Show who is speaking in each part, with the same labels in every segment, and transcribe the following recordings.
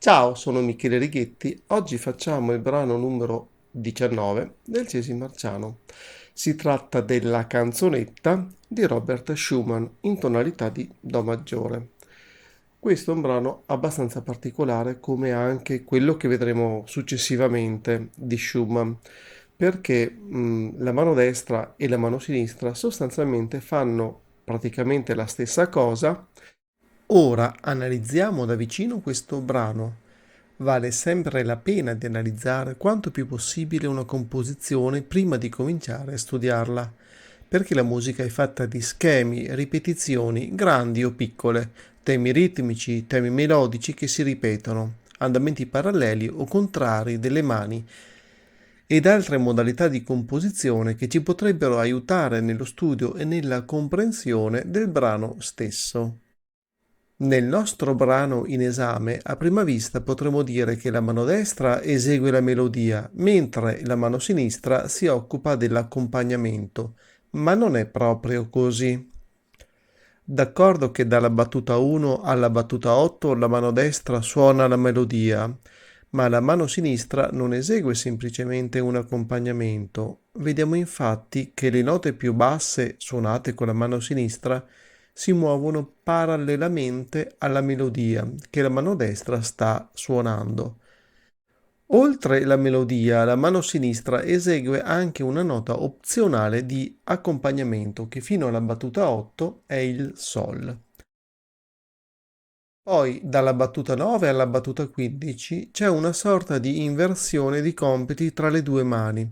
Speaker 1: Ciao, sono Michele Righetti. Oggi facciamo il brano numero 19 del Cesi Marciano. Si tratta della canzonetta di Robert Schumann in tonalità di Do maggiore. Questo è un brano abbastanza particolare, come anche quello che vedremo successivamente di Schumann, perché la mano destra e la mano sinistra sostanzialmente fanno praticamente la stessa cosa. Ora analizziamo da vicino questo brano. Vale sempre la pena di analizzare quanto più possibile una composizione prima di cominciare a studiarla, perché la musica è fatta di schemi, ripetizioni, grandi o piccole, temi ritmici, temi melodici che si ripetono, andamenti paralleli o contrari delle mani ed altre modalità di composizione che ci potrebbero aiutare nello studio e nella comprensione del brano stesso. Nel nostro brano in esame, a prima vista potremmo dire che la mano destra esegue la melodia, mentre la mano sinistra si occupa dell'accompagnamento, ma non è proprio così. D'accordo che dalla battuta 1 alla battuta 8 la mano destra suona la melodia, ma la mano sinistra non esegue semplicemente un accompagnamento. Vediamo infatti che le note più basse suonate con la mano sinistra si muovono parallelamente alla melodia che la mano destra sta suonando. Oltre la melodia, la mano sinistra esegue anche una nota opzionale di accompagnamento che fino alla battuta 8 è il Sol. Poi, dalla battuta 9 alla battuta 15 c'è una sorta di inversione di compiti tra le due mani.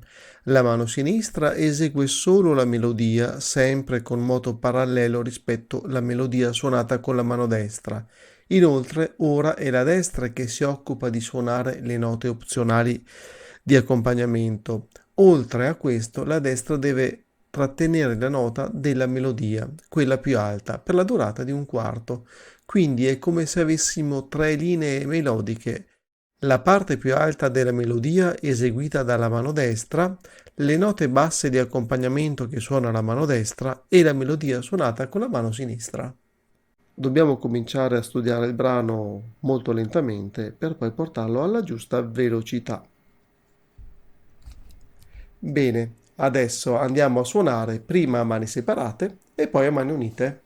Speaker 1: La mano sinistra esegue solo la melodia, sempre con moto parallelo rispetto alla melodia suonata con la mano destra. Inoltre, ora è la destra che si occupa di suonare le note opzionali di accompagnamento. Oltre a questo, la destra deve trattenere la nota della melodia, quella più alta, per la durata di un quarto. Quindi è come se avessimo tre linee melodiche. La parte più alta della melodia eseguita dalla mano destra, le note basse di accompagnamento che suona la mano destra e la melodia suonata con la mano sinistra. Dobbiamo cominciare a studiare il brano molto lentamente per poi portarlo alla giusta velocità. Bene, adesso andiamo a suonare prima a mani separate e poi a mani unite.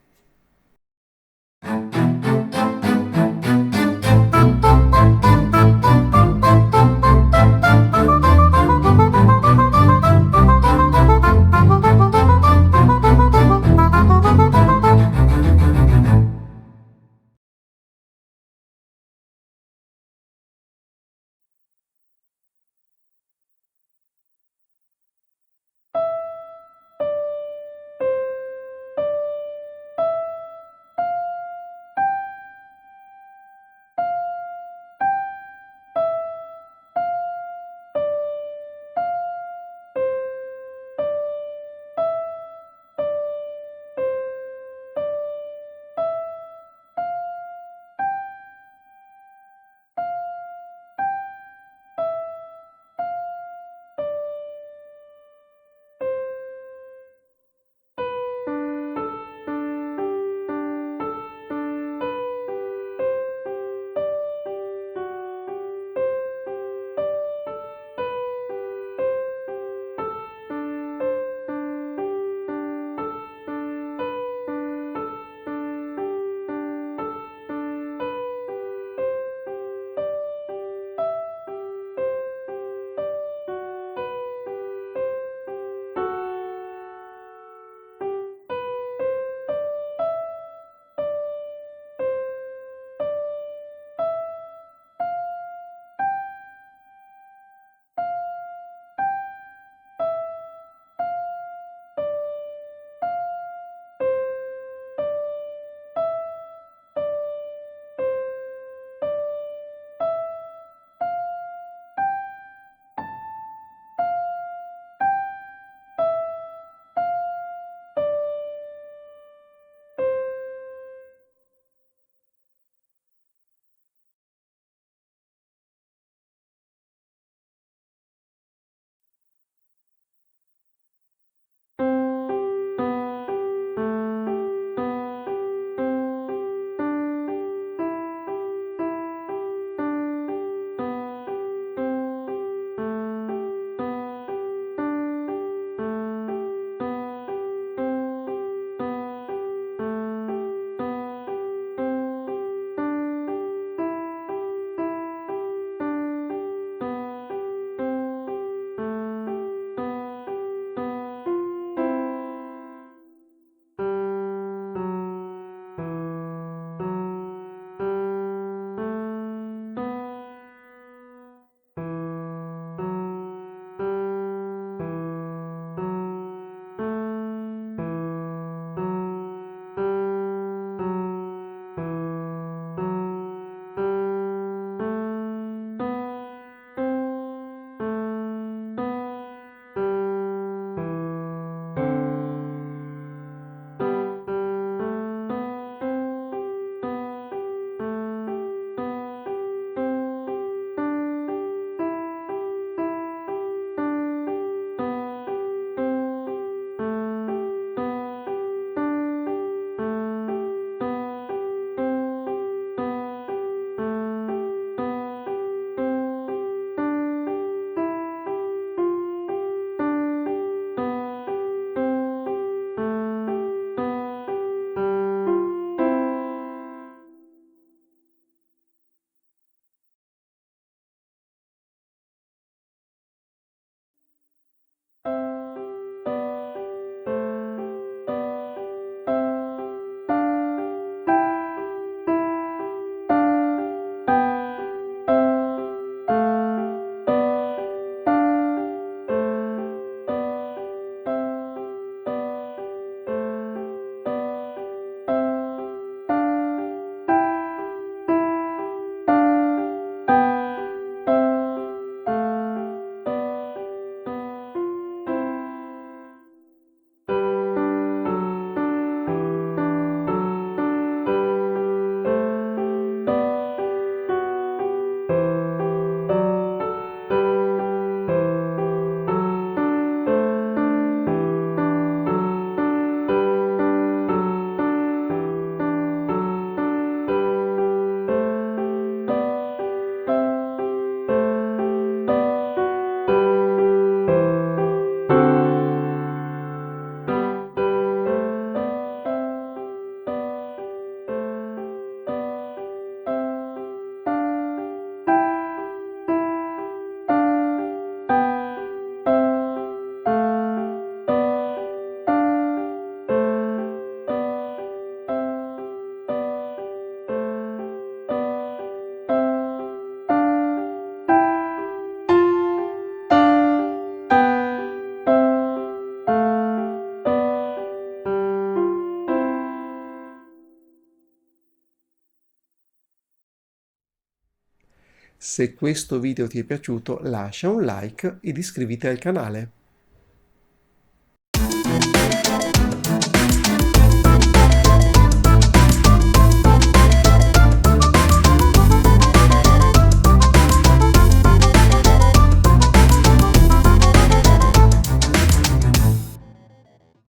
Speaker 1: Se questo video ti è piaciuto lascia un like ed iscriviti al canale.